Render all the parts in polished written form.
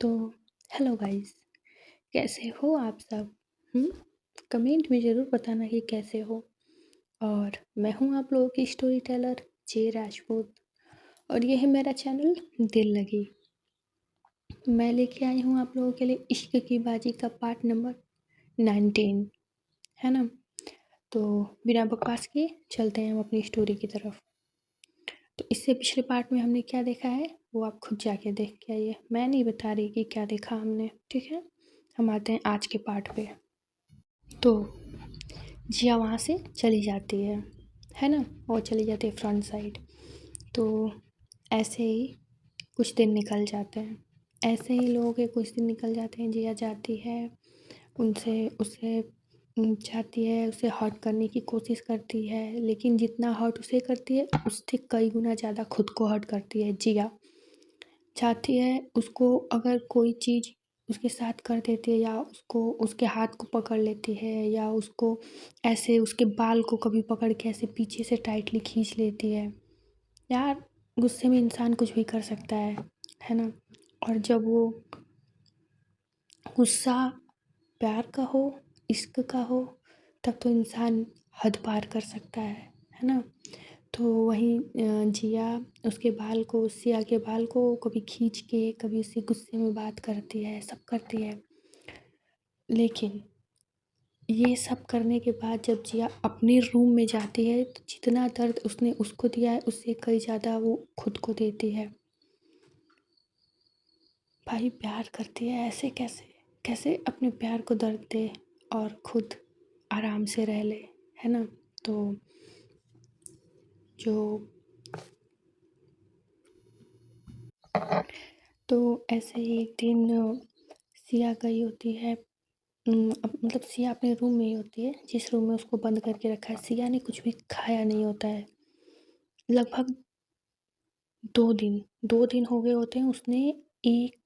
तो hello guys, कैसे हो आप सब? हुँ? कमेंट में ज़रूर बताना कि कैसे हो। और मैं हूँ आप लोगों की स्टोरी टेलर जे राजपूत और ये है मेरा चैनल दिल लगी। मैं लेके आई हूँ आप लोगों के लिए इश्क की बाजी का पार्ट नंबर 19, है ना? तो बिना बकवास किए चलते हैं हम अपनी स्टोरी की तरफ। तो इससे पिछले पार्ट में हमने क्या देखा है वो आप खुद जाके देख के आइए। मैं नहीं बता रही कि क्या देखा हमने, ठीक है? हम आते हैं आज के पार्ट पे। तो जिया वहाँ से चली जाती है ना? और चली जाती है फ्रंट साइड। तो ऐसे ही कुछ दिन निकल जाते हैं। ऐसे ही लोगों के कुछ दिन निकल जाते हैं। जिया जाती है, उनसे उसे चाहती है, उसे हर्ट करने की कोशिश करती है, लेकिन जितना हर्ट उसे करती है उससे कई गुना ज़्यादा खुद को हर्ट करती है जिया। चाहती है उसको अगर कोई चीज़ उसके साथ कर देती है या उसको उसके हाथ को पकड़ लेती है या उसको ऐसे उसके बाल को कभी पकड़ के ऐसे पीछे से टाइटली खींच लेती है। यार गुस्से में इंसान कुछ भी कर सकता है ना? और जब वो गुस्सा प्यार का हो, इश्क का हो, तब तो इंसान हद पार कर सकता है ना? तो वहीं जिया उसके बाल को, सिया के बाल को कभी खींच के, कभी उसे गुस्से में बात करती है, सब करती है। लेकिन ये सब करने के बाद जब जिया अपने रूम में जाती है तो जितना दर्द उसने उसको दिया है उससे कई ज़्यादा वो खुद को देती है। भाई प्यार करती है ऐसे कैसे? कैसे अपने प्यार को दर्द दे और खुद आराम से रह ले, है ना? तो जो तो ऐसे ही एक दिन सिया गई होती है। मतलब सिया अपने रूम में ही होती है, जिस रूम में उसको बंद करके रखा है। सिया ने कुछ भी खाया नहीं होता है, लगभग 2 दिन हो गए होते हैं। उसने एक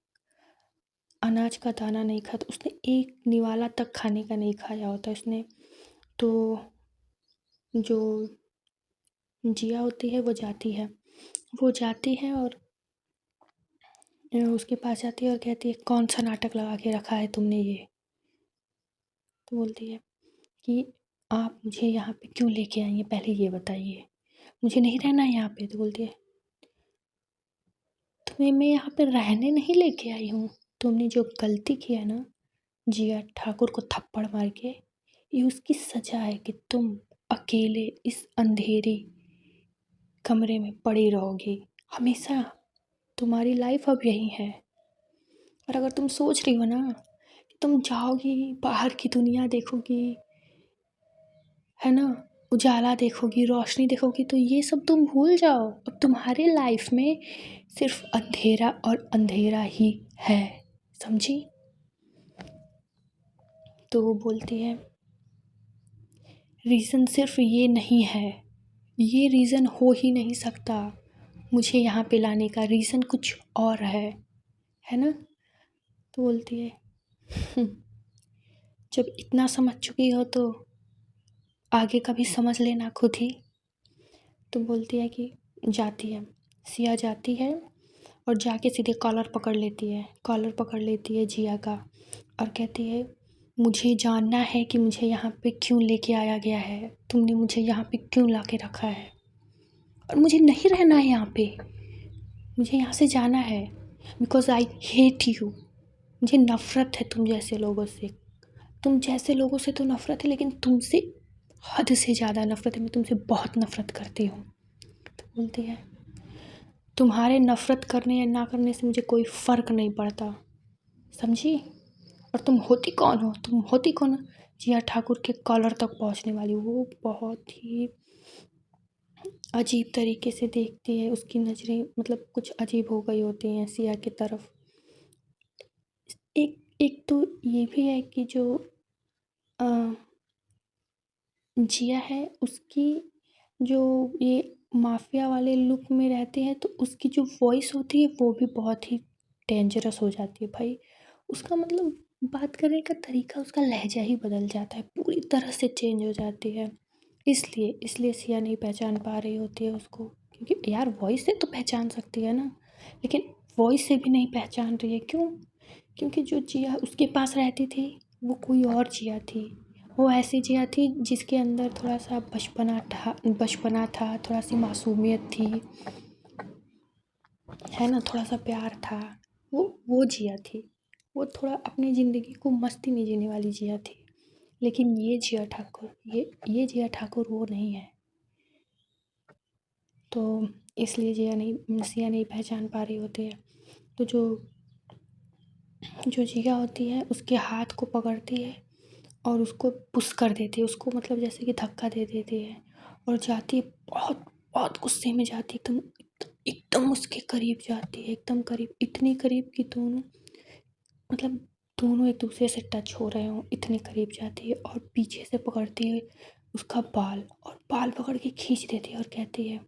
अनाज का दाना नहीं खाया, तो उसने एक निवाला तक खाने का नहीं खाया होता है उसने। तो जो जिया होती है वो जाती है और उसके पास जाती है और कहती है कौन सा नाटक लगा के रखा है तुमने ये? तो बोलती है कि आप मुझे यहाँ पे क्यों लेके आई हैं, पहले ये बताइए, मुझे नहीं रहना है यहाँ पे। तो बोलती है तुम्हें मैं यहाँ पे रहने नहीं लेके आई हूँ, तुमने जो गलती की है ना जिया ठाकुर को थप्पड़ मार के, ये उसकी सजा है कि तुम अकेले इस अंधेरी कमरे में पड़ी रहोगी हमेशा। तुम्हारी लाइफ अब यही है। और अगर तुम सोच रही हो ना कि तुम जाओगी बाहर की दुनिया देखोगी, है ना, उजाला देखोगी, रोशनी देखोगी, तो ये सब तुम भूल जाओ। अब तुम्हारे लाइफ में सिर्फ अंधेरा और अंधेरा ही है, समझी? तो वो बोलती है रीज़न सिर्फ ये नहीं है, ये रीज़न हो ही नहीं सकता, मुझे यहाँ पे लाने का रीज़न कुछ और है ना? तो बोलती है जब इतना समझ चुकी हो तो आगे का भी समझ लेना खुद ही। तो बोलती है कि जाती है, सिया जाती है और जाके सीधे कॉलर पकड़ लेती है जिया का और कहती है मुझे जानना है कि मुझे यहाँ पे क्यों लेके आया गया है, तुमने मुझे यहाँ पे क्यों ला के रखा है और मुझे नहीं रहना है यहाँ पे, मुझे यहाँ से जाना है। बिकॉज आई हेट यू, मुझे नफ़रत है तुम जैसे लोगों से। तुम जैसे लोगों से तो नफ़रत है, लेकिन तुमसे हद से ज़्यादा नफ़रत है, मैं तुमसे बहुत नफ़रत करती हूँ। तो बोलती है तुम्हारे नफ़रत करने या ना करने से मुझे कोई फ़र्क नहीं पड़ता, समझी? और तुम होती कौन हो? तुम होती कौन हो? जिया ठाकुर के कॉलर तक पहुंचने वाली। वो बहुत ही अजीब तरीके से देखती है, उसकी नज़रें मतलब कुछ अजीब हो गई होती हैं सिया की तरफ। एक एक तो ये भी है कि जो अ, जिया है उसकी जो ये माफिया वाले लुक में रहते हैं तो उसकी जो वॉइस होती है वो भी बहुत ही डेंजरस हो जाती है भाई। उसका मतलब बात करने का तरीका, उसका लहजा ही बदल जाता है, पूरी तरह से चेंज हो जाती है। इसलिए सिया नहीं पहचान पा रही होती है उसको, क्योंकि यार वॉइस से तो पहचान सकती है ना, लेकिन वॉइस से भी नहीं पहचान रही है। क्यों? क्योंकि जो जिया उसके पास रहती थी वो कोई और जिया थी। वो ऐसी जिया थी जिसके अंदर थोड़ा-सा बचपना था, थोड़ा-सी मासूमियत थी, है ना? थोड़ा-सा प्यार था। वो जिया थी। वो थोड़ा अपनी ज़िंदगी को मस्ती में जीने वाली जिया थी। लेकिन ये जिया ठाकुर वो नहीं है। तो इसलिए सिया नहीं पहचान पा रही होती है। तो जो जो जिया होती है उसके हाथ को पकड़ती है और उसको पुश कर देती है, उसको मतलब जैसे कि धक्का दे देती है और जाती है, बहुत बहुत गुस्से में जाती है, एकदम एकदम उसके करीब जाती है, एकदम करीब, इतनी करीब कि दोनों मतलब दोनों एक दूसरे से टच हो रहे हों, इतने करीब जाती है और पीछे से पकड़ती है उसका बाल और बाल पकड़ के खींच देती है और कहती है,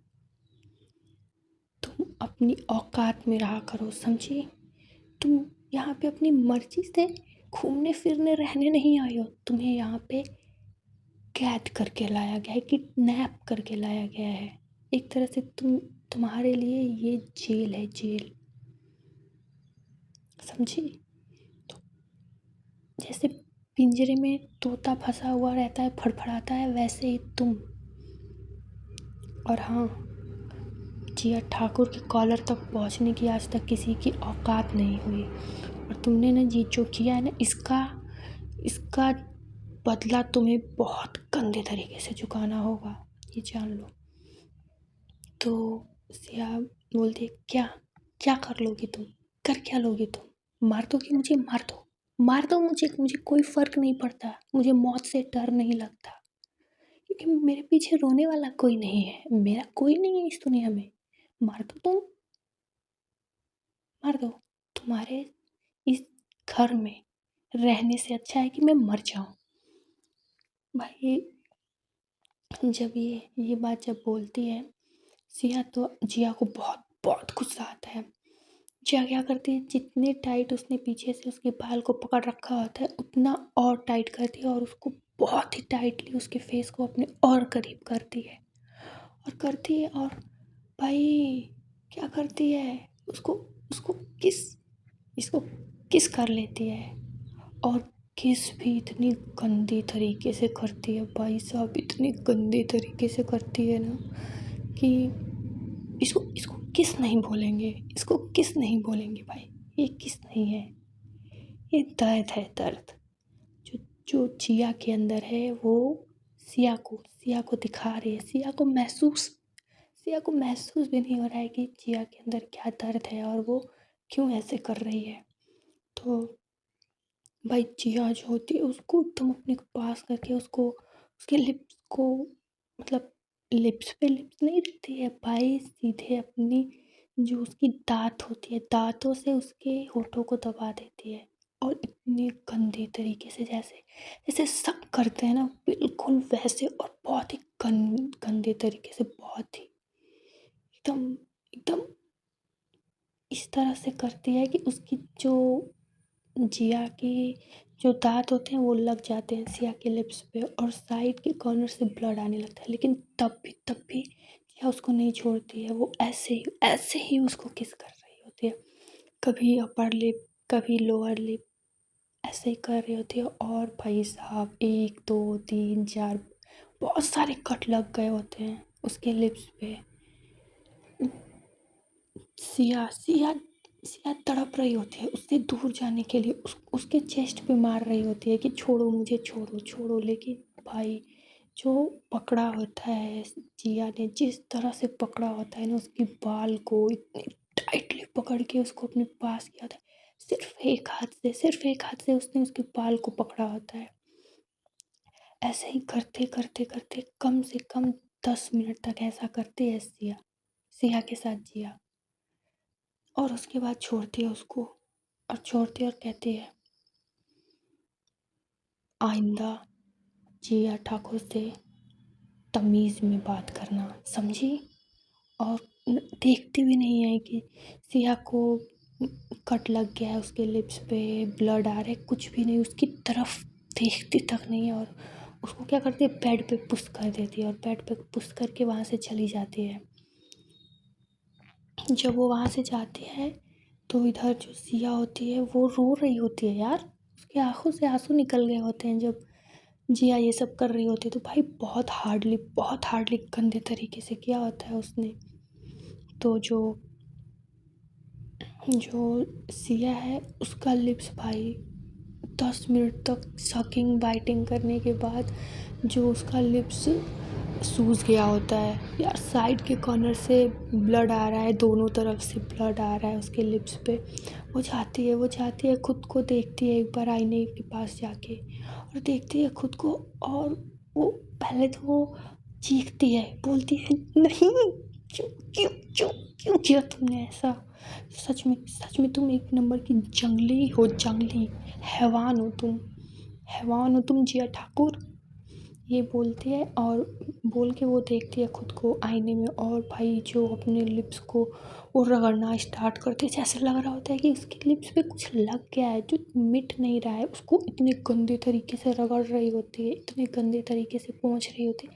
तुम अपनी औकात में रहा करो, समझी? तुम यहाँ पे अपनी मर्जी से घूमने फिरने रहने नहीं आई हो, तुम्हें यहाँ पे कैद करके लाया गया है, किडनैप करके लाया गया है। एक तरह से तुम्हारे लिए ये जेल है, जेल, समझी? तो जैसे पिंजरे में तोता फंसा हुआ रहता है, फड़फड़ाता है, वैसे ही तुम। और हाँ, जिया ठाकुर के कॉलर तक पहुँचने की आज तक किसी की औकात नहीं हुई। और तुमने ना ये जो किया है ना, इसका बदला तुम्हें बहुत गंदे तरीके से चुकाना होगा, ये जान लो। तो सिया बोलती, क्या क्या कर लोगी तुम? कर क्या लोगी तुम? मार दो कि मुझे? मार दो, मार दो मुझे, मुझे कोई फ़र्क नहीं पड़ता, मुझे मौत से डर नहीं लगता, क्योंकि मेरे पीछे रोने वाला कोई नहीं है, मेरा कोई नहीं है इस दुनिया में। मार दो तुम, मार दो। तुम्हारे इस घर में रहने से अच्छा है कि मैं मर जाऊं। भाई जब ये बात जब बोलती है सिया, तो जिया को बहुत बहुत गुस्सा आता है। जिया क्या करती है, जितने टाइट उसने पीछे से उसके बाल को पकड़ रखा होता है उतना और टाइट करती है और उसको बहुत ही टाइटली उसके फेस को अपने और करीब करती है और करती है। और भाई क्या करती है, उसको उसको किस इसको किस कर लेती है। और किस भी इतनी गंदी तरीके से करती है भाई साहब, इतनी गंदी तरीके से करती है ना कि इसको इसको किस नहीं बोलेंगे, इसको किस नहीं बोलेंगे भाई, ये किस नहीं है, ये दर्द है, दर्द। जो जो जिया के अंदर है वो सिया को दिखा रही है। सिया को महसूस भी नहीं हो रहा है कि जिया के अंदर क्या दर्द है और वो क्यों ऐसे कर रही है। तो भाई जिया जो होती है उसको एकदम अपने पास करके उसको उसके लिप्स को मतलब लिप्स पे लिप्स नहीं रखती है भाई, सीधे अपनी जो उसकी दाँत होती है दाँतों से उसके होठों को दबा देती है और इतने गंदे तरीके से, जैसे जैसे सब करते हैं ना बिल्कुल वैसे, और बहुत ही गंदे तरीके से, बहुत ही एकदम एकदम इस तरह से करती है कि उसकी जो जिया के जो दाँत होते हैं वो लग जाते हैं सिया के लिप्स पे और साइड के कॉर्नर से ब्लड आने लगता है, लेकिन तब भी जिया उसको नहीं छोड़ती है। वो ऐसे ही उसको किस कर रही होती है, कभी अपर लिप कभी लोअर लिप, ऐसे ही कर रही होती है। और भाई साहब 1 2 3 4 बहुत सारे कट लग गए होते हैं उसके लिप्स पे। सिया सिया सिया तड़प रही होती है उससे दूर जाने के लिए, उसके चेस्ट पे मार रही होती है कि छोड़ो मुझे, छोड़ो छोड़ो, लेकिन भाई जो पकड़ा होता है जिया ने, जिस तरह से पकड़ा होता है ना उसकी बाल को इतनी टाइटली पकड़ के उसको अपने पास किया होता है, सिर्फ एक हाथ से उसने उसके बाल को पकड़ा होता है। ऐसे ही करते करते करते कम से कम 10 मिनट तक ऐसा करते है सिया सिया के साथ जिया। और उसके बाद छोड़ती है उसको, और छोड़ती है और कहती है, आइंदा जिया ठाकुर से तमीज़ में बात करना, समझी? और देखती भी नहीं है कि सिया को कट लग गया है उसके लिप्स पे, ब्लड आ रहा है, कुछ भी नहीं, उसकी तरफ देखती तक नहीं है। और उसको क्या करती है, बेड पे पुश कर देती है और बेड पे पुश करके वहाँ से चली जाती है। जब वो वहाँ से जाती है तो इधर जो सिया होती है वो रो रही होती है यार, उसकी आँखों से आँसू निकल गए होते हैं जब जिया ये सब कर रही होती है। तो भाई बहुत हार्डली गंदे तरीके से किया होता है उसने। तो जो जो सिया है उसका लिप्स भाई 10 मिनट तक सकिंग बाइटिंग करने के बाद जो उसका लिप्स सूज गया होता है यार, साइड के कॉर्नर से ब्लड आ रहा है, दोनों तरफ से ब्लड आ रहा है उसके लिप्स पे। वो जाती है खुद को देखती है एक बार आईने के पास जाके, और देखती है खुद को। और वो पहले तो वो चीखती है, बोलती है नहीं, क्यों क्यों क्यों क्यों किया तुमने ऐसा, सच में तुम एक नंबर की जंगली हो, जंगली हैवान हो तुम जिया ठाकुर, ये बोलती है। और बोल के वो देखती है खुद को आईने में, और भाई जो अपने लिप्स को वो रगड़ना स्टार्ट करती है, जैसे लग रहा होता है कि उसके लिप्स पे कुछ लग गया है जो मिट नहीं रहा है। उसको इतने गंदे तरीके से रगड़ रही होती है, इतने गंदे तरीके से पोंछ रही होती है।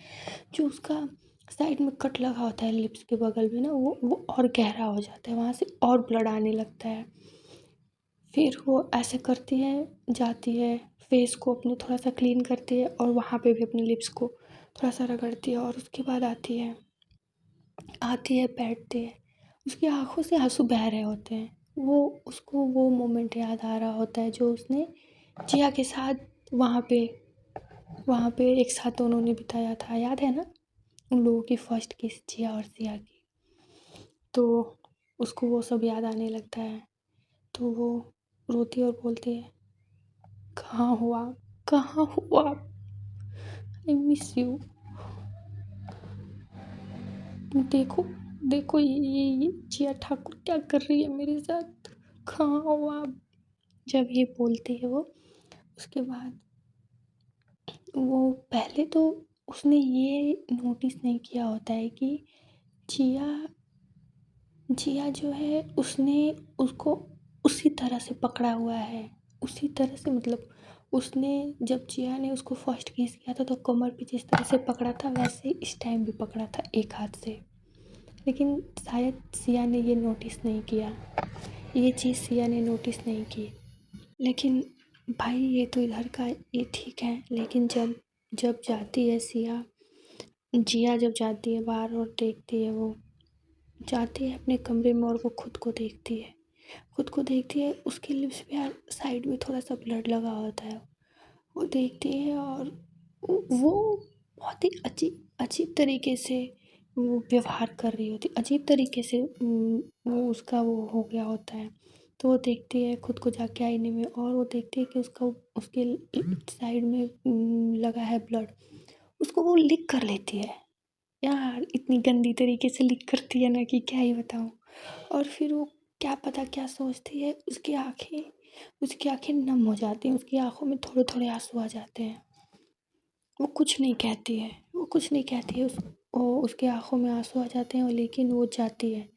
जो उसका साइड में कट लगा होता है लिप्स के बगल में ना, वो और गहरा हो जाता है, वहाँ से और ब्लड आने लगता है। फिर वो ऐसे करती है, जाती है फेस को अपने थोड़ा सा क्लीन करती है, और वहाँ पे भी अपने लिप्स को थोड़ा सा रगड़ती है, और उसके बाद आती है बैठती है। उसकी आंखों से आंसू बह रहे होते हैं, वो उसको वो मोमेंट याद आ रहा होता है जो उसने जिया के साथ वहाँ पे वहाँ पे एक साथ उन्होंने बिताया था, याद है ना, उन लोगों की फर्स्ट किस जिया और सिया की। तो उसको वो सब याद आने लगता है, तो वो रोती और बोलती है, कहाँ हो आप, कहाँ हो आप, आई मिस यू। देखो देखो ये जिया ठाकुर क्या कर रही है मेरे साथ, कहाँ हो आप, जब ये बोलती है वो। उसके बाद वो पहले तो उसने ये नोटिस नहीं किया होता है कि जिया जिया जो है उसने उसको उसी तरह से पकड़ा हुआ है, उसी तरह से मतलब उसने जब जिया ने उसको फर्स्ट किस किया था तो कमर पे जिस तरह से पकड़ा था वैसे ही इस टाइम भी पकड़ा था एक हाथ से। लेकिन शायद सिया ने ये नोटिस नहीं किया, ये चीज़ सिया ने नोटिस नहीं की। लेकिन भाई ये तो इधर का ये ठीक है, लेकिन जब जब जाती है सिया, जिया जब जाती है बाहर और देखती है, वो जाती है अपने कमरे में और वो खुद को देखती है उसके लिप्स पे यार साइड में थोड़ा सा ब्लड लगा होता है। वो देखती है और वो बहुत ही अजीब अजीब तरीके से वो व्यवहार कर रही होती, अजीब तरीके से वो उसका वो हो गया होता है। तो वो देखती है खुद को जाके आईने में, और वो देखती है कि उसका उसके साइड में लगा है ब्लड। उसको वो लिक कर लेती है यार, इतनी गंदी तरीके से लिक करती है ना कि क्या ही बताऊँ। और फिर वो क्या पता क्या सोचती है, उसकी आँखें नम हो जाती हैं, उसकी आँखों में थोड़े-थोड़े आँसू आ जाते हैं। वो कुछ नहीं कहती है उसकी आँखों में आँसू आ जाते हैं, और लेकिन वो जाती है।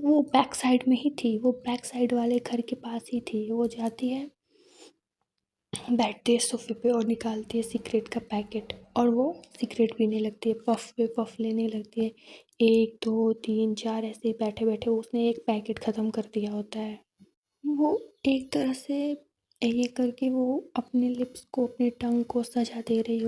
वो बैक साइड में ही थी, वो बैक साइड वाले घर के पास ही थी। वो जाती है, बैठती है सोफ़े पे और निकालती है सिगरेट का पैकेट, और वो सिगरेट पीने लगती है, पफ़ पे पफ़ लेने लगती है। 1, 2, 3, 4 ऐसे ही बैठे-बैठे उसने एक पैकेट ख़त्म कर दिया होता है। वो एक तरह से ये करके वो अपने लिप्स को, अपने टंग को सजा दे रही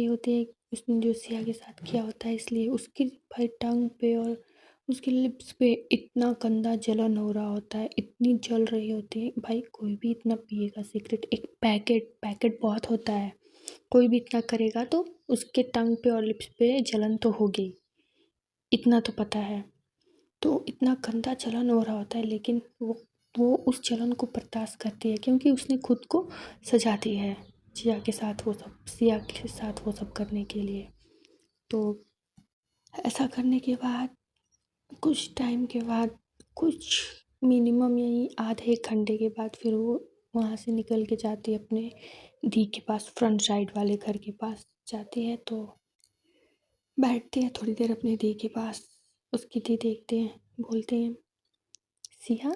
होती है उसने जो सिया के साथ किया होता है, इसलिए उसकी भाई टंग पे और उसके लिप्स पे इतना गंदा जलन हो रहा होता है, इतनी जल रही होती है भाई। कोई भी इतना पिएगा सिगरेट, एक पैकेट पैकेट बहुत होता है, कोई भी इतना करेगा तो उसके टंग पे और लिप्स पे जलन तो होगी, इतना तो पता है। तो इतना गंदा जलन हो रहा होता है, लेकिन वो उस जलन को बर्दाश्त करती है क्योंकि उसने खुद को सजा दी है सिया के साथ वो सब करने के लिए। तो ऐसा करने के बाद कुछ टाइम के बाद, कुछ मिनिमम यही आधे एक घंटे के बाद, फिर वो वहाँ से निकल के जाती है अपने दी के पास, फ्रंट साइड वाले घर के पास जाती है। तो बैठती है थोड़ी देर अपने दी के पास, उसकी दी देखते हैं, बोलते हैं, सिया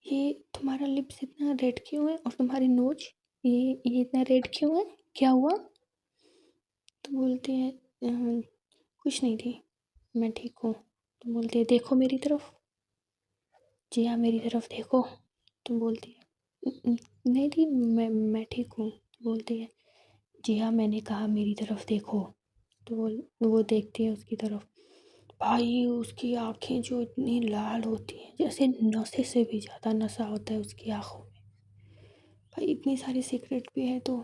ये तुम्हारा लिप्स इतना रेड क्यों है, और तुम्हारी नोज ये इतना रेड क्यों है, क्या हुआ। तो बोलती है कुछ नहीं थी, मैं ठीक हूँ। तो बोलती है देखो मेरी तरफ, जिया मेरी तरफ देखो। तो बोलती है नहीं दी, मैं ठीक हूँ। तो बोलती है जिया मैंने कहा मेरी तरफ देखो। तो वो देखती है उसकी तरफ। भाई उसकी आंखें जो इतनी लाल होती हैं जैसे नशे से भी ज़्यादा नशा होता है उसकी आंखों में। भाई इतनी सारी सीक्रेट भी है तो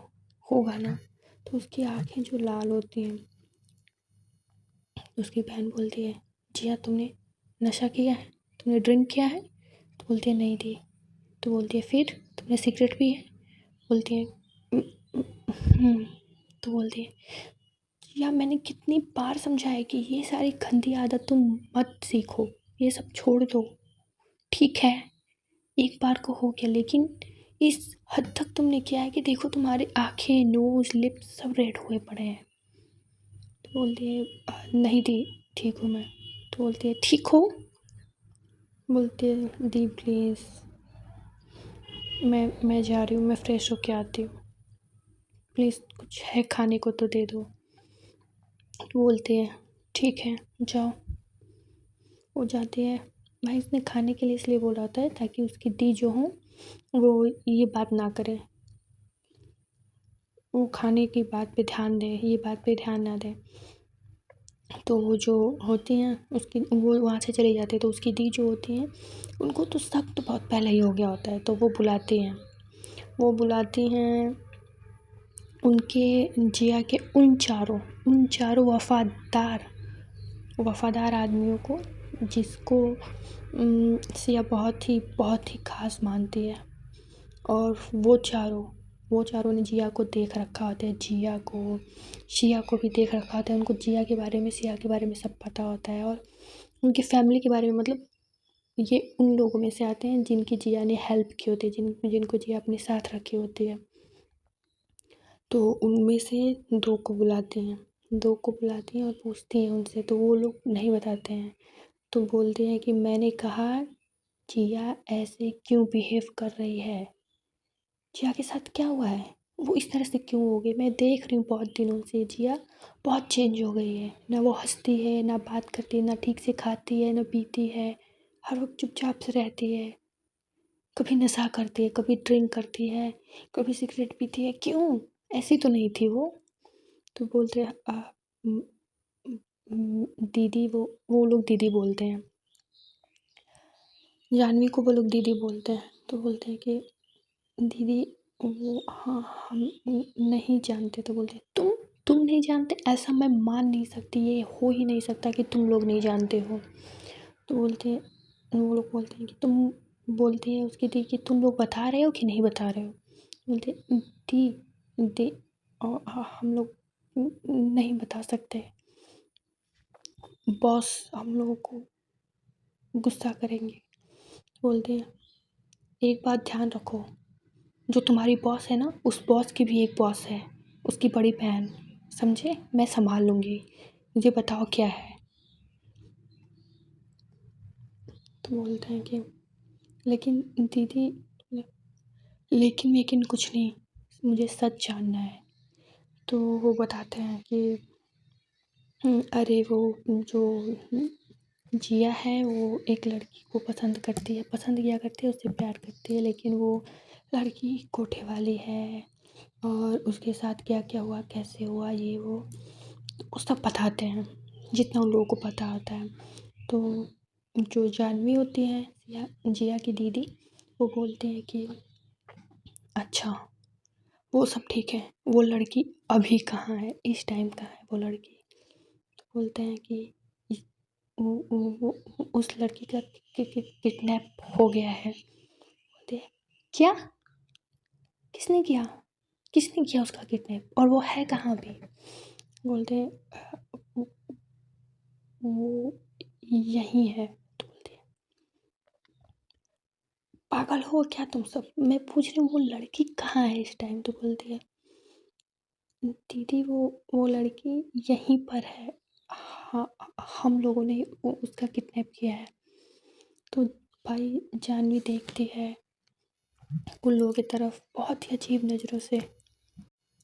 होगा ना। तो उसकी आंखें जो लाल होती हैं, उसकी बहन बोलती है जिया तुमने नशा किया है, तुमने ड्रिंक किया है। तो बोलती है नहीं दी। तो बोलती है फिर तुमने सिगरेट पी है। बोलती है "उम, उम, तो बोलती है या मैंने कितनी बार समझाया कि ये सारी गंदी आदत तुम मत सीखो, ये सब छोड़ दो। ठीक है एक बार को हो गया, लेकिन इस हद तक तुमने किया है कि देखो तुम्हारे आंखें, नोज, लिप्स सब रेड हुए पड़े हैं। तो बोलती है नहीं दी ठीक हूँ मैं। तो बोलती है ठीक हो। बोलती है दी प्लीज़ मैं जा रही हूँ, मैं फ्रेश होके आती हूँ, प्लीज़ कुछ है खाने को तो दे दो। तो बोलती है ठीक है जाओ। वो जाती है। भाई उसने खाने के लिए इसलिए बोला होता है ताकि उसकी दी जो हो वो ये बात ना करे, वो खाने की बात पे ध्यान दे, ये बात पे ध्यान ना दे। तो वो जो होती हैं उसकी, वो वहाँ से चली जाती है। तो उसकी दी जो होती हैं उनको तो शक तो बहुत पहले ही हो गया होता है। तो वो बुलाती हैं उनके जिया के उन चारों वफ़ादार आदमियों को, जिसको सिया बहुत ही ख़ास मानती है। और वो चारों ने जिया को देख रखा होता है, शिया को भी देख रखा होता है। उनको जिया के बारे में, सिया के बारे में सब पता होता है। और उनकी फैमिली के बारे में, मतलब ये उन लोगों में से आते हैं जिनकी जिया ने हेल्प की होती है, जिनको जिया अपने साथ रखी होती है। तो उनमें से 2 को बुलाती हैं, 2 को बुलाती हैं और पूछती हैं उनसे। तो वो लोग नहीं बताते हैं। तो बोलते हैं कि मैंने कहा जिया ऐसे क्यों बिहेव कर रही है, जिया के साथ क्या हुआ है, वो इस तरह से क्यों हो गई। मैं देख रही हूँ बहुत दिनों से जिया बहुत चेंज हो गई है, ना वो हंसती है, ना बात करती है, ना ठीक से खाती है, ना पीती है, हर वक्त चुपचाप से रहती है। कभी नशा करती है, कभी ड्रिंक करती है, कभी सिगरेट पीती है, क्यों ऐसी तो नहीं थी वो। तो बोलते हैं म- दीदी, वो लोग दीदी बोलते हैं, जानवी को वो लोग दीदी बोलते हैं। तो बोलते हैं कि दीदी वो हाँ हम नहीं जानते। तो बोलते हैं तुम नहीं जानते, ऐसा मैं मान नहीं सकती, ये हो ही नहीं सकता कि तुम लोग नहीं जानते हो। तो बोलते हैं, वो लोग बोलते हैं कि तुम, बोलती है उसकी दी कि तुम लोग बता रहे हो कि नहीं बता रहे हो। बोलते दी दी और हम लोग नहीं बता सकते, बॉस हम लोगों को गुस्सा करेंगे। बोलते हैं एक बात ध्यान रखो, जो तुम्हारी बॉस है ना, उस बॉस की भी एक बॉस है, उसकी बड़ी बहन, समझे, मैं संभाल लूँगी, मुझे बताओ क्या है। तो बोलते हैं कि लेकिन दीदी, लेकिन कुछ नहीं, मुझे सच जानना है। तो वो बताते हैं कि अरे वो जो जिया है वो एक लड़की को पसंद किया करती है, उससे प्यार करती है, लेकिन वो लड़की कोठे वाली है और उसके साथ क्या क्या हुआ, कैसे हुआ, ये वो तो सब बताते हैं जितना उन लोगों को पता होता है। तो जो जानवी होती है जिया की दीदी, वो बोलते हैं कि अच्छा वो सब ठीक है, वो लड़की अभी कहाँ है, इस टाइम कहाँ है वो लड़की। तो बोलते हैं कि वो उस लड़की का किडनैप हो गया है। बोलते हैं क्या, किसने किया, किसने किया उसका किडनैप, और वो है कहाँ भी। बोलते हैं वो यहीं है। तो बोलते हैं पागल हो क्या तुम सब, मैं पूछ रही हूँ वो लड़की कहाँ है इस टाइम। तो बोलती है दीदी वो लड़की यहीं पर है, हाँ हम लोगों ने उसका किडनैप किया है। तो भाई जानवी देखती है उन लोगों की तरफ बहुत ही अजीब नज़रों से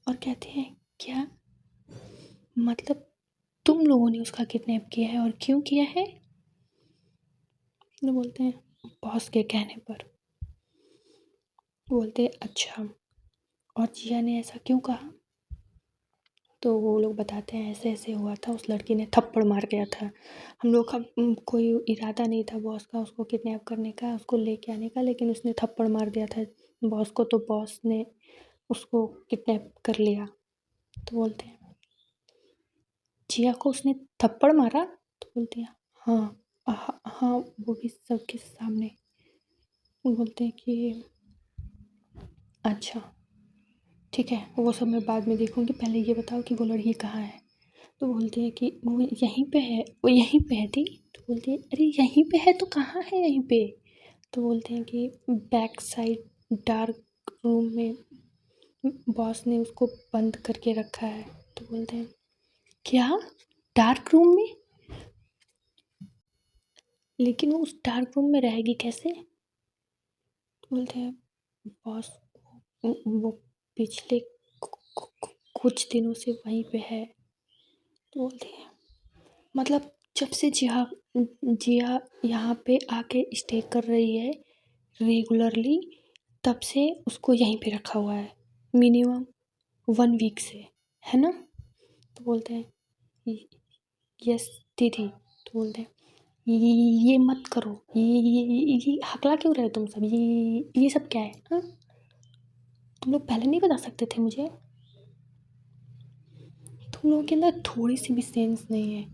और कहती है क्या, मतलब तुम लोगों ने उसका किडनैप किया है और क्यों किया है। तो बोलते हैं बॉस के कहने पर। बोलते अच्छा, और जिया ने ऐसा क्यों कहा? तो वो लोग बताते हैं ऐसे ऐसे हुआ था, उस लड़की ने थप्पड़ मार दिया था। हम लोग का कोई इरादा नहीं था बॉस का उसको किडनैप करने का, उसको लेके आने का, लेकिन उसने थप्पड़ मार दिया था बॉस को, तो बॉस ने उसको किडनैप कर लिया। तो बोलते हैं जिया को उसने थप्पड़ मारा? तो बोलते हैं हाँ, हाँ, वो भी सबके सामने। बोलते हैं कि अच्छा ठीक है, वो सब मैं बाद में देखूँगी, पहले ये बताओ कि वो लड़की कहाँ है? तो बोलते हैं कि वो यहीं पे है, वो यहीं पे है दी। तो बोलते हैं अरे यहीं पे है तो कहाँ है यहीं पे? तो बोलते हैं कि बैक साइड डार्क रूम में बॉस ने उसको बंद करके रखा है। तो बोलते हैं क्या, डार्क रूम में? लेकिन वो उस डार्क रूम में रहेगी कैसे? तो बोलते हैं बॉस वो पिछले कुछ दिनों से वहीं पे है। तो बोलते हैं मतलब जब से जिया जिया यहाँ पे आके स्टे कर रही है रेगुलरली, तब से उसको यहीं पे रखा हुआ है मिनिमम 1 वीक से, है ना? तो बोलते हैं यस दीदी। तो बोलते हैं ये मत करो, ये हकला क्यों रहे हो तुम सब, ये सब क्या है? हाँ, तुम लोग पहले नहीं बता सकते थे मुझे? तुम लोगों के अंदर थोड़ी सी भी सेंस नहीं है।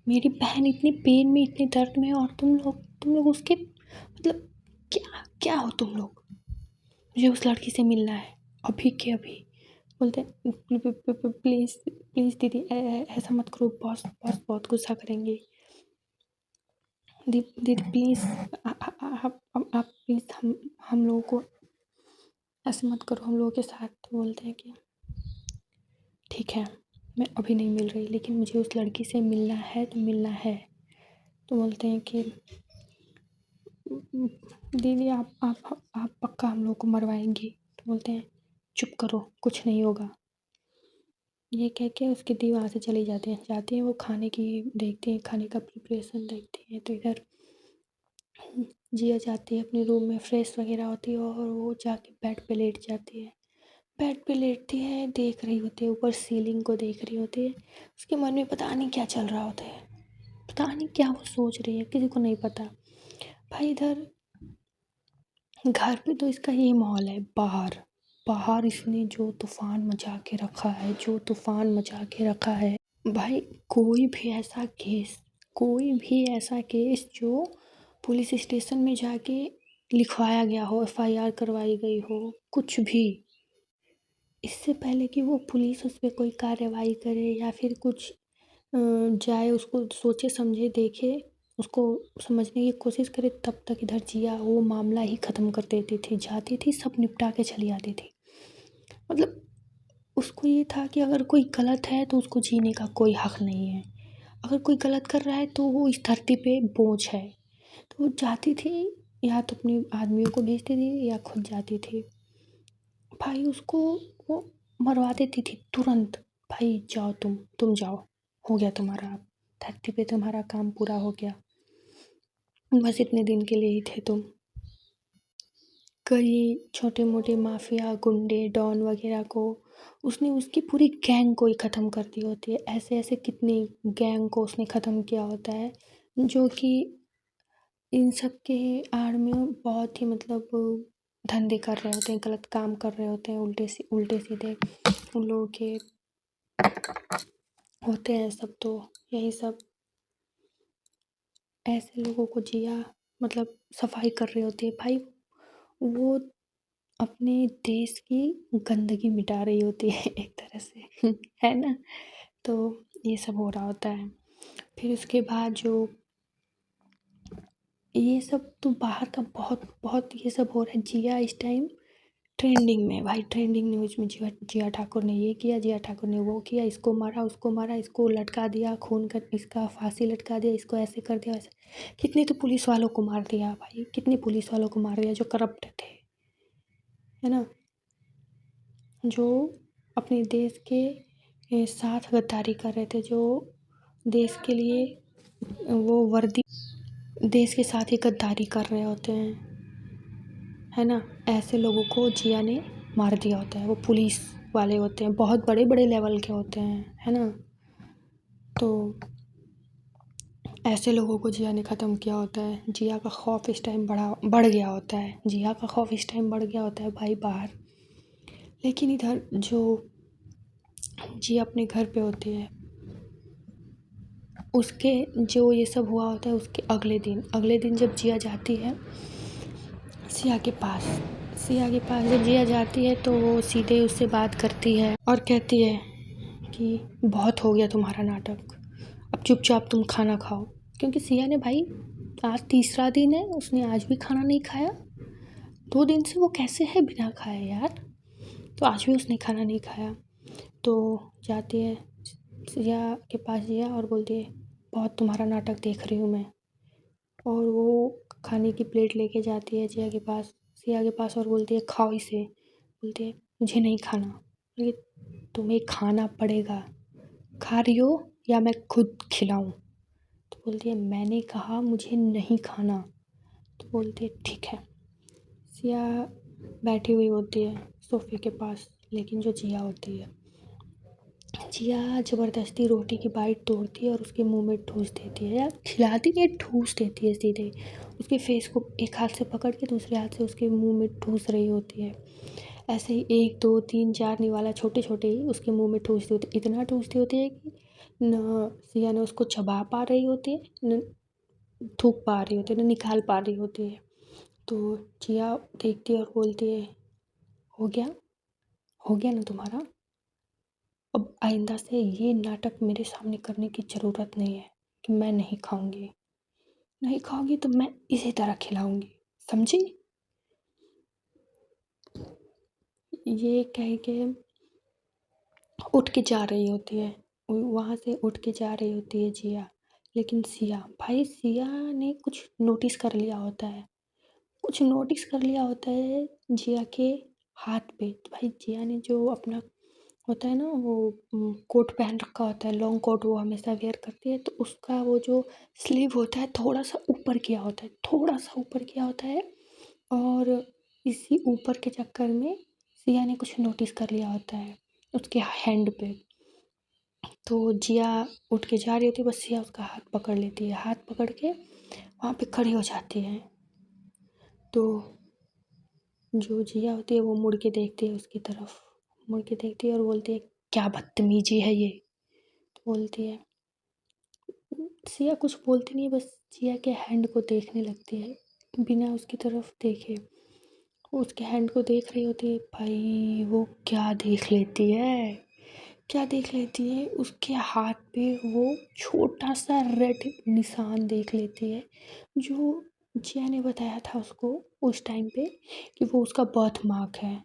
मेरी बहन इतनी पेन में, इतने दर्द में है, और तुम लोग उसके मतलब क्या क्या हो तुम लोग? मुझे उस लड़की से मिलना है अभी के अभी। बोलते हैं प्लीज़ प्लीज़ दीदी ऐसा मत करो, बॉस बॉस बहुत गुस्सा करेंगे। दीदी प्लीज़ आप प्लीज़ हम लोगों को ऐसे मत करो हम लोगों के साथ। तो बोलते हैं कि ठीक है, मैं अभी नहीं मिल रही, लेकिन मुझे उस लड़की से मिलना है तो मिलना है। तो बोलते हैं कि दीदी आप पक्का हम लोग को मरवाएंगी? तो बोलते हैं चुप करो, कुछ नहीं होगा। ये कह के उसकी दी वहाँ से चली जाती हैं वो खाने की देखती हैं, खाने का प्रिपरेशन देखती हैं। तो इधर जिया जाती है अपने रूम में, फ्रेश वगैरह होती है और वो जाके बेड पे लेट जाती है। बेड पे लेटती है, देख रही होती है ऊपर सीलिंग को, देख रही होती है। उसके मन में पता नहीं क्या चल रहा होता है, पता नहीं क्या वो सोच रही है, किसी को नहीं पता। भाई इधर घर पे तो इसका ये माहौल है, बाहर बाहर इसने जो तूफान मचा के रखा है, जो तूफान मचा के रखा है भाई। कोई भी ऐसा केस जो पुलिस स्टेशन में जाके लिखवाया गया हो, एफआईआर करवाई गई हो, कुछ भी, इससे पहले कि वो पुलिस उस पर कोई कार्रवाई करे या फिर कुछ जाए उसको सोचे समझे देखे, उसको समझने की कोशिश करे, तब तक इधर जिया वो मामला ही ख़त्म कर देती थी, जाती थी सब निपटा के चली आती थी। मतलब उसको ये था कि अगर कोई गलत है तो उसको जीने का कोई हक नहीं है, अगर कोई गलत कर रहा है तो वो इस धरती पे बोझ है। तो वो जाती थी, या तो अपने आदमियों को भेजती थी या खुद जाती थी। भाई उसको वो मरवा देती थी तुरंत। भाई जाओ, तुम जाओ, हो गया तुम्हारा, धरती पे तुम्हारा काम पूरा हो गया, बस इतने दिन के लिए ही थे तुम। कई छोटे मोटे माफिया गुंडे डॉन वगैरह को उसने, उसकी पूरी गैंग को ही ख़त्म कर दी होती है। ऐसे ऐसे कितनी गैंग को उसने ख़त्म किया होता है, जो कि इन सब के आड़ में बहुत ही मतलब धंधे कर रहे होते हैं, गलत काम कर रहे होते हैं, उल्टे सीधे उन लोगों के होते हैं सब। तो यही सब ऐसे लोगों को जिया मतलब सफाई कर रही होती है भाई। वो अपने देश की गंदगी मिटा रही होती है एक तरह से है ना? तो ये सब हो रहा होता है। फिर उसके बाद जो ये सब तो बाहर का बहुत बहुत ये सब हो रहा है। जिया इस टाइम ट्रेंडिंग में भाई, ट्रेंडिंग न्यूज़ में जिया जिया ठाकुर ने ये किया, जिया ठाकुर ने वो किया, इसको मारा, इसको लटका दिया, खून कर इसका फांसी लटका दिया, इसको ऐसे कर दिया वैसे। कितने तो पुलिस वालों को मार दिया भाई, कितने पुलिस वालों को मार दिया जो करप्ट थे, है ना? जो अपने देश के साथ गद्दारी कर रहे थे, जो देश के लिए वो वर्दी देश के साथ ही गद्दारी कर रहे होते हैं, है ना? ऐसे लोगों को जिया ने मार दिया होता है। वो पुलिस वाले होते हैं, बहुत बड़े-बड़े लेवल के होते हैं, है ना? तो ऐसे लोगों को जिया ने ख़त्म किया होता है। जिया का खौफ इस टाइम बढ़ गया होता है। जिया का खौफ इस टाइम बढ़ गया होता है भाई बाहर। लेकिन इधर जो जिया अपने घर पे होती है, उसके जो ये सब हुआ होता है उसके अगले दिन जब जिया जाती है सिया के पास जब जिया जाती है तो वो सीधे उससे बात करती है और कहती है कि बहुत हो गया तुम्हारा नाटक, अब चुपचाप तुम खाना खाओ। क्योंकि सिया ने भाई आज तीसरा दिन है, उसने आज भी खाना नहीं खाया। 2 दिन से वो कैसे है बिना खाए यार? तो आज भी उसने खाना नहीं खाया। तो जाती है सिया के पास जिया और बोलती है बहुत तुम्हारा नाटक देख रही हूँ मैं। और वो खाने की प्लेट लेके जाती है सिया के पास और बोलती है खाओ इसे। बोलती है मुझे नहीं खाना। बोली तुम्हें खाना पड़ेगा, खा रही हो या मैं खुद खिलाऊं? तो बोलती है मैंने कहा मुझे नहीं खाना। तो बोलती है ठीक है। सिया बैठी हुई होती है सोफे के पास, लेकिन जो जिया होती है, जिया ज़बरदस्ती रोटी की बाइट तोड़ती है और उसके मुंह में ठूस देती है, यार खिलाती नहीं ठूस देती है सीधे। उसके फेस को एक हाथ से पकड़ के दूसरे हाथ से उसके मुंह में ठूस रही होती है। ऐसे ही 1 2 3 4 निवाला छोटे छोटे ही उसके मुंह में ठूसती होती है। इतना ठूसती होती है कि न सिया ने उसको चबा पा रही होती है, न थूक पा रही होती है, न निकाल पा रही होती है। तो जिया देखती है और बोलती है हो गया ना तुम्हारा? अब आइंदा से ये नाटक मेरे सामने करने की ज़रूरत नहीं है कि मैं नहीं खाऊंगी। नहीं खाओगी तो मैं इसी तरह खिलाऊंगी, समझी? ये कह के उठ के जा रही होती है, वहाँ से उठ के जा रही होती है जिया। लेकिन सिया ने कुछ नोटिस कर लिया होता है, जिया के हाथ पे। तो भाई जिया ने जो अपना होता है ना वो कोट पहन रखा होता है, लॉन्ग कोट वो हमेशा वेयर करती है। तो उसका वो जो स्लीव होता है थोड़ा सा ऊपर किया होता है, और इसी ऊपर के चक्कर में सिया ने कुछ नोटिस कर लिया होता है उसके हैंड पे। तो जिया उठ के जा रही होती है, बस सिया उसका हाथ पकड़ लेती है, हाथ पकड़ के वहाँ पे खड़ी हो जाती है। तो जो जिया होती है वो मुड़ के देखती है उसकी तरफ, मुड़ के देखती है और बोलती है क्या बदतमीजी है ये। तो बोलती है सिया कुछ बोलती नहीं, बस जिया के हैंड को देखने लगती है बिना उसकी तरफ देखे। वो उसके हैंड को देख रही होती है। भाई वो क्या देख लेती है, उसके हाथ पे वो छोटा सा रेड निशान देख लेती है, जो जिया ने बताया था उसको उस टाइम पे कि वो उसका बर्थ मार्क है।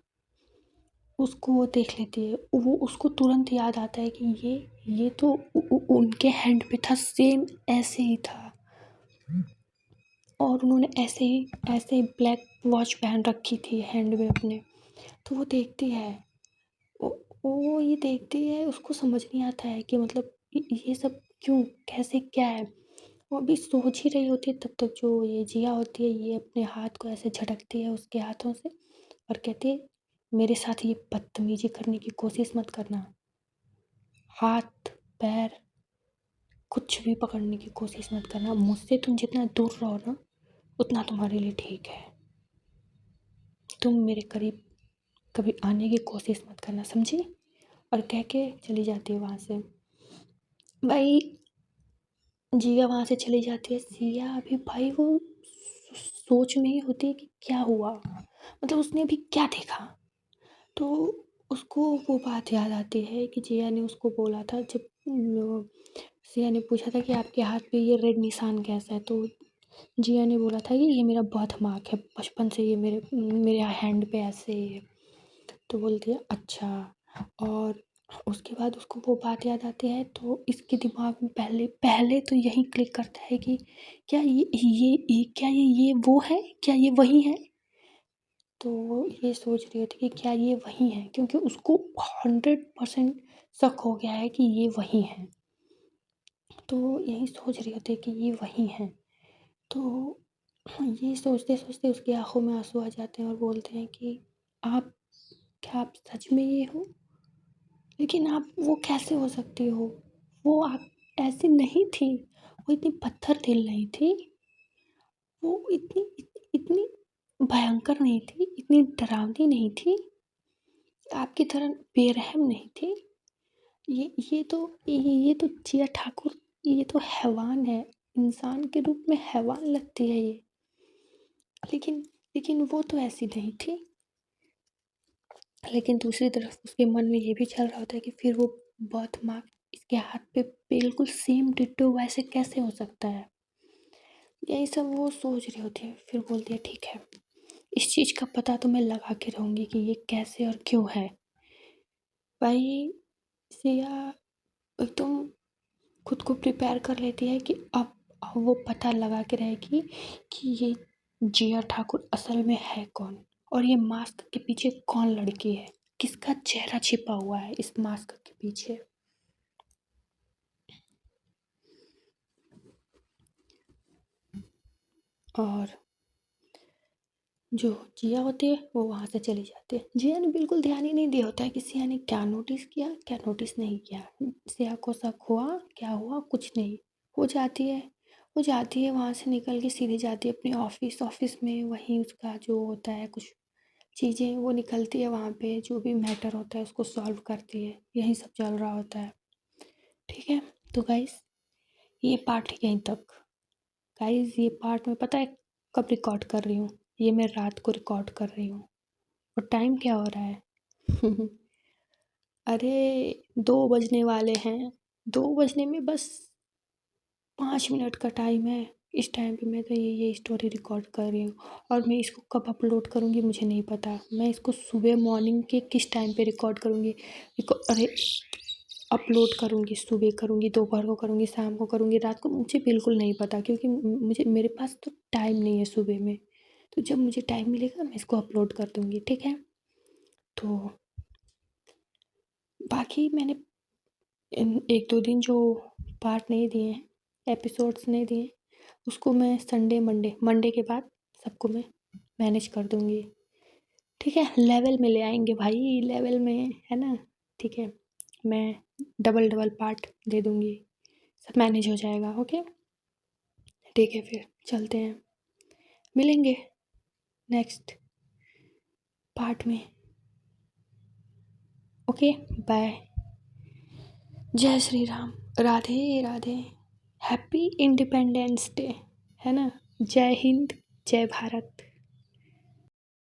उसको वो देख लेती है, वो उसको तुरंत याद आता है कि ये तो उनके हैंड पे था, सेम ऐसे ही था। और उन्होंने ऐसे ही ब्लैक वॉच पहन रखी थी हैंड में अपने। तो वो देखती है, वो ये देखती है, उसको समझ नहीं आता है कि मतलब ये सब क्यों, कैसे, क्या है। वो अभी सोच ही रही होती है, तब तक जो ये जिया होती है ये अपने हाथ को ऐसे झटकती है उसके हाथों से और कहती है मेरे साथ ये बदतमीजी करने की कोशिश मत करना, हाथ पैर कुछ भी पकड़ने की कोशिश मत करना, मुझसे तुम जितना दूर रहो ना उतना तुम्हारे लिए ठीक है। तुम मेरे करीब कभी आने की कोशिश मत करना, समझी? और कह के चली जाती है वहाँ से। भाई जिया वहाँ से चली जाती है, सिया अभी भाई वो सोच में ही होती है कि क्या हुआ, मतलब उसने अभी क्या देखा। तो उसको वो बात याद आती है कि जिया ने उसको बोला था, जब सिया ने पूछा था कि आपके हाथ पे ये रेड निशान कैसा है, तो जिया ने बोला था कि ये मेरा बर्थ मार्क है, बचपन से ये मेरे हैंड पे ऐसे ही है। तो बोलती है अच्छा। और उसके बाद उसको वो बात याद आती है, तो इसके दिमाग में पहले पहले तो यही क्लिक करता है कि क्या ये वो है, क्या ये वही है। तो वो ये सोच रही होती कि क्या ये वही है, क्योंकि उसको 100% शक हो गया है कि ये वही है। तो यही सोच रही होती है कि ये वही है। तो ये सोचते-सोचते उसकी आँखों में आँसू आ जाते हैं और बोलते हैं कि आप क्या आप सच में ये हो? लेकिन आप वो कैसे हो सकती हो? वो आप ऐसी नहीं थी, वो इतनी पत्थर दिल नहीं थी, वो इतनी भयंकर नहीं थी, इतनी डरावनी नहीं थी, आपकी तरह बेरहम नहीं थी। ये तो जिया ठाकुर, ये तो हैवान है, इंसान के रूप में हैवान लगती है ये। लेकिन लेकिन वो तो ऐसी नहीं थी। लेकिन दूसरी तरफ उसके मन में ये भी चल रहा होता है कि फिर वो बर्थ मार्क इसके हाथ पे बिल्कुल सेम डिट्टो वैसे कैसे हो सकता है? यही सब वो सोच रही होती है। फिर बोलती है ठीक है, इस चीज़ का पता तो मैं लगा के रहूँगी कि ये कैसे और क्यों है। भाई सिया एकदम खुद को प्रिपेयर कर लेती है कि अब वो पता लगा के रहेगी कि ये जिया ठाकुर असल में है कौन, और ये मास्क के पीछे कौन लड़की है, किसका चेहरा छिपा हुआ है इस मास्क के पीछे। और जो जिया होती है वो वहाँ से चली जाती है। जिया ने बिल्कुल ध्यान ही नहीं दिया होता है कि सिया ने क्या नोटिस किया क्या नोटिस नहीं किया। सिया को शक हुआ क्या हुआ कुछ नहीं। वो जाती है वो जाती है वहाँ से निकल के सीधे जाती है अपने ऑफिस। ऑफिस में वहीं उसका जो होता है कुछ चीज़ें वो निकलती है वहाँ पे, जो भी मैटर होता है उसको सॉल्व करती है। यही सब चल रहा होता है। ठीक है, तो गाइस ये पार्ट यहीं तक। गाइस ये पार्ट में पता है कब रिकॉर्ड कर रही हूँ? ये मैं रात को रिकॉर्ड कर रही हूँ। और टाइम क्या हो रहा है? अरे 2 बजने वाले हैं। 2 बजने में बस 5 मिनट का टाइम है। इस टाइम पे मैं तो ये स्टोरी रिकॉर्ड कर रही हूँ। और मैं इसको कब अपलोड करूँगी मुझे नहीं पता। मैं इसको सुबह मॉर्निंग के किस टाइम पे रिकॉर्ड करूँगी, अरे अपलोड करूँगी, सुबह करूँगी, दोपहर को करूँगी, शाम को करूँगी, रात को, मुझे बिल्कुल नहीं पता, क्योंकि मुझे मेरे पास तो टाइम नहीं है सुबह में। तो जब मुझे टाइम मिलेगा मैं इसको अपलोड कर दूँगी, ठीक है? तो बाकी मैंने इन 1-2 दिन जो पार्ट नहीं दिए हैं, एपिसोड्स नहीं दिए हैं, उसको मैं संडे मंडे मंडे के बाद सबको मैं मैनेज कर दूँगी। ठीक है? लेवल में ले आएँगे भाई, लेवल में, है ना? ठीक है? मैं डबल-डबल पार्ट दे दूँगी, सब मैनेज हो जाएगा, ओके? ठीक है फिर चलते हैं, मिलेंगे नेक्स्ट पार्ट में। Okay, bye. जय Shri Ram, Radhe Radhe, happy independence day, है ना? जय हिंद, जय भारत।